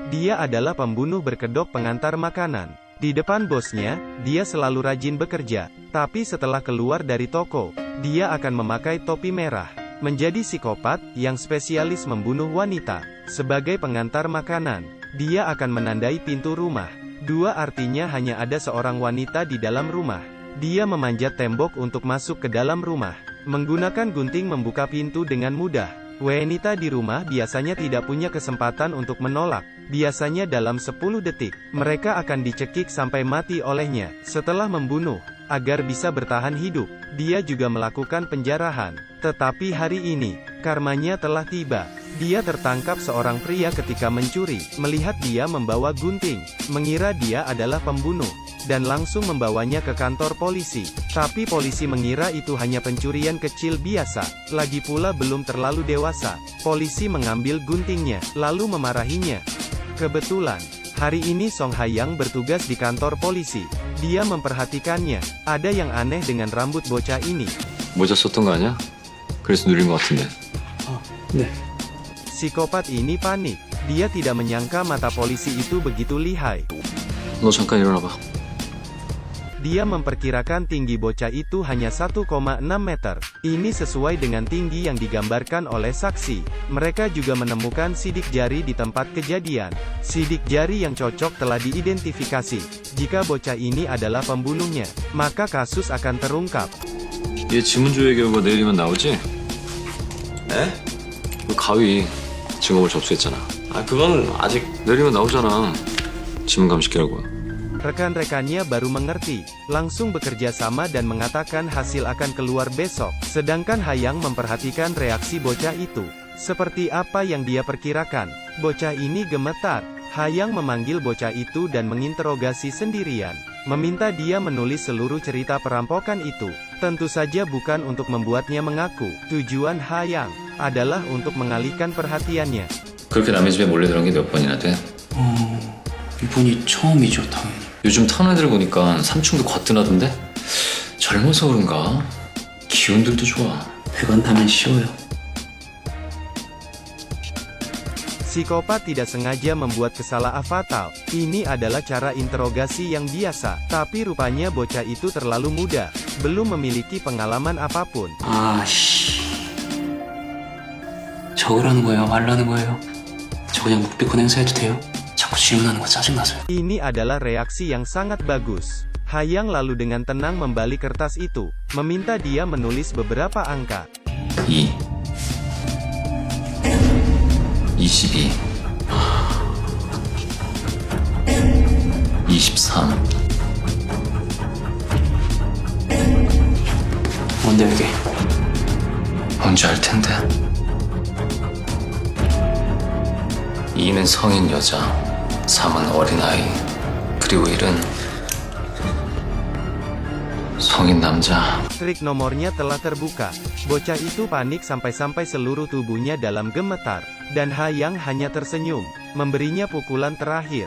Dia adalah pembunuh berkedok pengantar makanan. Di depan bosnya, dia selalu rajin bekerja. Tapi setelah keluar dari toko, dia akan memakai topi merah. Menjadi psikopat yang spesialis membunuh wanita. Sebagai pengantar makanan, dia akan menandai pintu rumah. 2 artinya hanya ada seorang wanita di dalam rumah. Dia memanjat tembok untuk masuk ke dalam rumah. Menggunakan gunting membuka pintu dengan mudah. Wanita di rumah biasanya tidak punya kesempatan untuk menolak. Biasanya dalam 10 detik, mereka akan dicekik sampai mati olehnya. Setelah membunuh, agar bisa bertahan hidup, dia juga melakukan penjarahan. Tetapi hari ini, karmanya telah tiba. Dia tertangkap seorang pria ketika mencuri, melihat dia membawa gunting, mengira dia adalah pembunuh, dan langsung membawanya ke kantor polisi. Tapi polisi mengira itu hanya pencurian kecil biasa, lagi pula belum terlalu dewasa. Polisi mengambil guntingnya, lalu memarahinya. Kebetulan, hari ini Song Hae-yang bertugas di kantor polisi. Dia memperhatikannya. Ada yang aneh dengan rambut bocah ini. 모자 썼던 거 아니야? 그래서 누린 것 같은데. 네. Psikopat ini panik. Dia tidak menyangka mata polisi itu begitu lihai. 너 잠깐 일어나봐. Dia memperkirakan tinggi bocah itu hanya 1,6 meter. Ini sesuai dengan tinggi yang digambarkan oleh saksi. Mereka juga menemukan sidik jari di tempat kejadian. Sidik jari yang cocok telah diidentifikasi. Jika bocah ini adalah pembunuhnya, maka kasus akan terungkap. 얘 지문조회 결과 내일이면 나오지? 네? 그 가위 증거물 접수했잖아. 아, 그건 아직. 내일이면 나오잖아. 지문 감식기라고. Rekan-rekannya baru mengerti, langsung bekerja sama dan mengatakan hasil akan keluar besok. Sedangkan Hayang memperhatikan reaksi bocah itu. Seperti apa yang dia perkirakan, bocah ini gemetar. Hayang memanggil bocah itu dan menginterogasi sendirian. Meminta dia menulis seluruh cerita perampokan itu. Tentu saja bukan untuk membuatnya mengaku. Tujuan Hayang adalah untuk mengalihkan perhatiannya. 그렇게 남의 집에 몰래 들어간 게 몇 번이나 돼? 이번이 처음이죠, 당연히. 요즘 타는 애들 보니까 삼층도 거뜬하던데? 젊어서 그런가? 기운들도 좋아. 100원 타면 쉬워요. Psikopat tidak sengaja membuat kesalahan fatal. Ini adalah cara interogasi yang biasa. Tapi rupanya bocah itu terlalu muda. Belum memiliki pengalaman apapun. 아씨. 적으라는 거예요? 말라는 거예요? 저 그냥 묵비권 행사해도 돼요? 자꾸 질문하는 거 짜증나서요. Ini adalah reaksi yang sangat bagus. Hayang lalu dengan tenang membalik kertas itu, meminta dia menulis beberapa angka. 2 22 23 뭔데 이게? 뭔지 알 텐데. 2는 성인 여자, 3은 어린아이, 그리고 1은 성인 남자. Trik nomornya telah terbuka. Bocah itu panik sampai-sampai seluruh tubuhnya dalam gemetar. Dan Hayang hanya tersenyum, memberinya pukulan terakhir.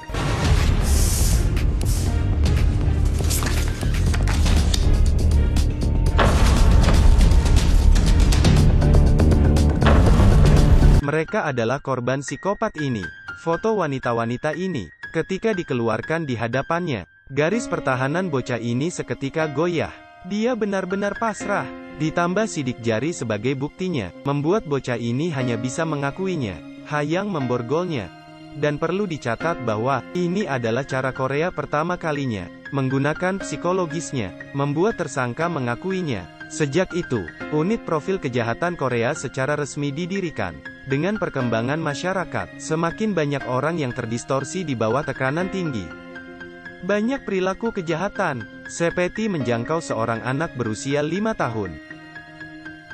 Mereka adalah korban psikopat ini. Foto wanita-wanita ini, ketika dikeluarkan di hadapannya, garis pertahanan bocah ini seketika goyah. Dia benar-benar pasrah. Ditambah sidik jari sebagai buktinya, membuat bocah ini hanya bisa mengakuinya. Hayang memborgolnya. Dan perlu dicatat bahwa, ini adalah cara Korea pertama kalinya, menggunakan psikologisnya, membuat tersangka mengakuinya. Sejak itu, unit profil kejahatan Korea secara resmi didirikan. Dengan perkembangan masyarakat, semakin banyak orang yang terdistorsi di bawah tekanan tinggi. Banyak perilaku kejahatan, seperti menjangkau seorang anak berusia 5 tahun.